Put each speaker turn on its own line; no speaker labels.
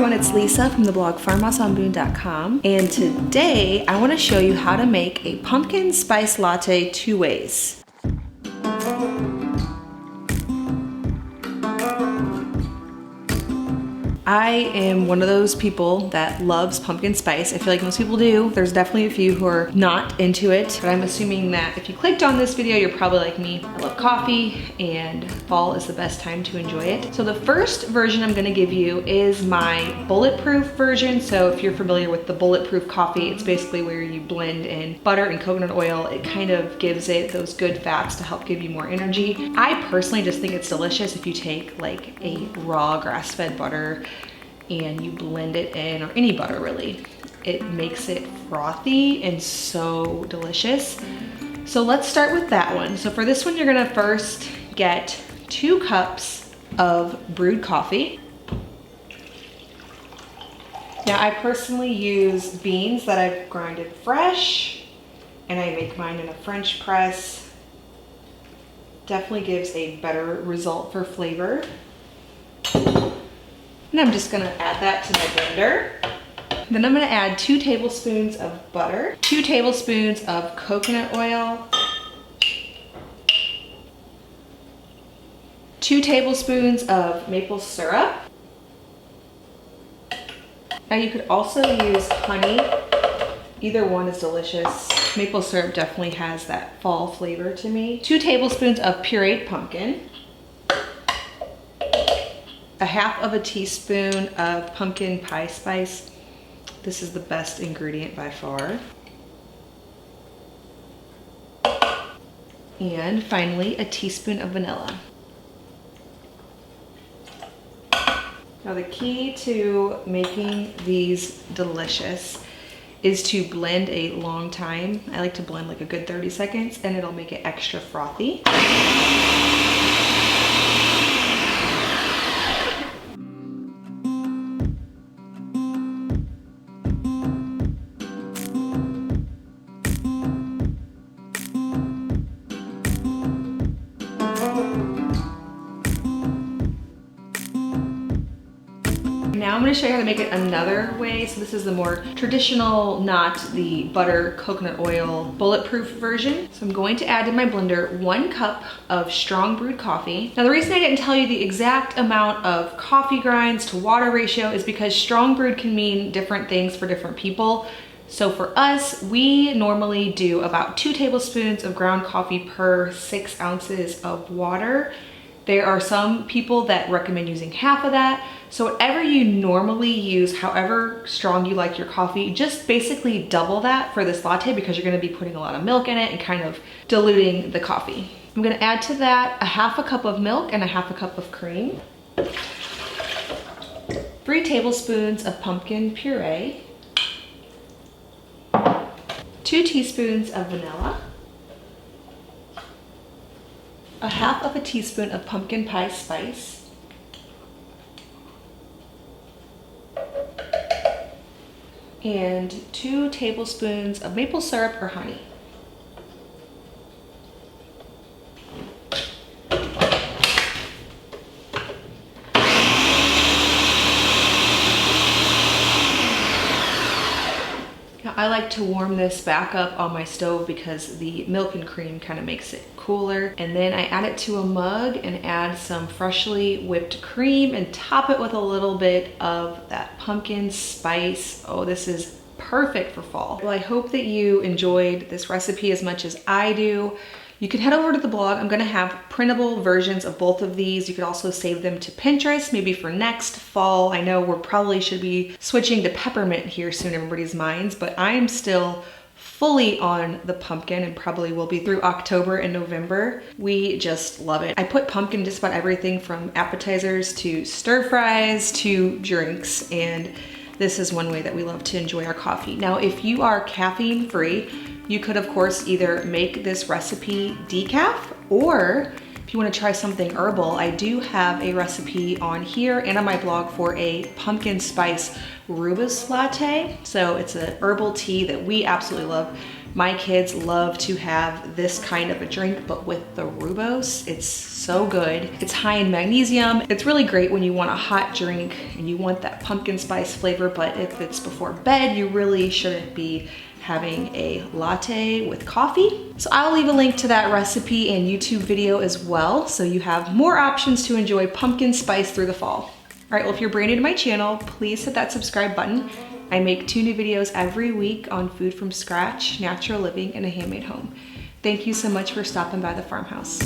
everyone, it's Lisa from the blog farmhouseonboone.com, and today I want to show you how to make a pumpkin spice latte 2 ways. I am one of those people that loves pumpkin spice. I feel like most people do. There's definitely a few who are not into it, but I'm assuming that if you clicked on this video, you're probably like me. I love coffee and fall is the best time to enjoy it. So the first version I'm gonna give you is my bulletproof version. So if you're familiar with the bulletproof coffee, it's basically where you blend in butter and coconut oil. It kind of gives it those good fats to help give you more energy. I personally just think it's delicious if you take like a raw grass-fed butter and you blend it in, or any butter really. It makes it frothy and so delicious. So let's start with that one. So for this one, you're gonna first get 2 cups of brewed coffee. Now I personally use beans that I've grinded fresh, and I make mine in a French press. Definitely gives a better result for flavor. And I'm just gonna add that to my blender. Then I'm gonna add 2 tablespoons of butter, 2 tablespoons of coconut oil, 2 tablespoons of maple syrup. Now you could also use honey. Either one is delicious. Maple syrup definitely has that fall flavor to me. 2 tablespoons of pureed pumpkin. 1/2 teaspoon of pumpkin pie spice. This is the best ingredient by far. And finally, a teaspoon of vanilla. Now the key to making these delicious is to blend a long time. I like to blend like a good 30 seconds, and it'll make it extra frothy. Now I'm going to show you how to make it another way. So this is the more traditional, not the butter coconut oil bulletproof version. So I'm going to add in my blender 1 cup of strong brewed coffee. Now the reason I didn't tell you the exact amount of coffee grinds to water ratio is because strong brewed can mean different things for different people. So for us, we normally do about 2 tablespoons of ground coffee per 6 ounces of water. There are some people that recommend using half of that. So whatever you normally use, however strong you like your coffee, just basically double that for this latte, because you're gonna be putting a lot of milk in it and kind of diluting the coffee. I'm gonna add to that 1/2 cup of milk and 1/2 cup of cream. 3 tablespoons of pumpkin puree. 2 teaspoons of vanilla. 1/2 teaspoon of pumpkin pie spice. And 2 tablespoons of maple syrup or honey. I like to warm this back up on my stove because the milk and cream kind of makes it cooler. And then I add it to a mug and add some freshly whipped cream and top it with a little bit of that pumpkin spice. Oh, this is perfect for fall. Well, I hope that you enjoyed this recipe as much as I do. You can head over to the blog. I'm gonna have printable versions of both of these. You could also save them to Pinterest, maybe for next fall. I know we probably should be switching to peppermint here soon in everybody's minds, but I am still fully on the pumpkin and probably will be through October and November. We just love it. I put pumpkin in just about everything from appetizers to stir fries to drinks, and this is one way that we love to enjoy our coffee. Now, if you are caffeine free, you could of course either make this recipe decaf, or if you want to try something herbal, I do have a recipe on here and on my blog for a pumpkin spice rooibos latte. So it's a herbal tea that we absolutely love. My kids love to have this kind of a drink, but with the rooibos. It's so good. It's high in magnesium. It's really great when you want a hot drink and you want that pumpkin spice flavor, but if it's before bed, you really shouldn't be having a latte with coffee. So I'll leave a link to that recipe and YouTube video as well, so you have more options to enjoy pumpkin spice through the fall. All right, well, if you're brand new to my channel, please hit that subscribe button. I make 2 new videos every week on food from scratch, natural living, and a handmade home. Thank you so much for stopping by the farmhouse.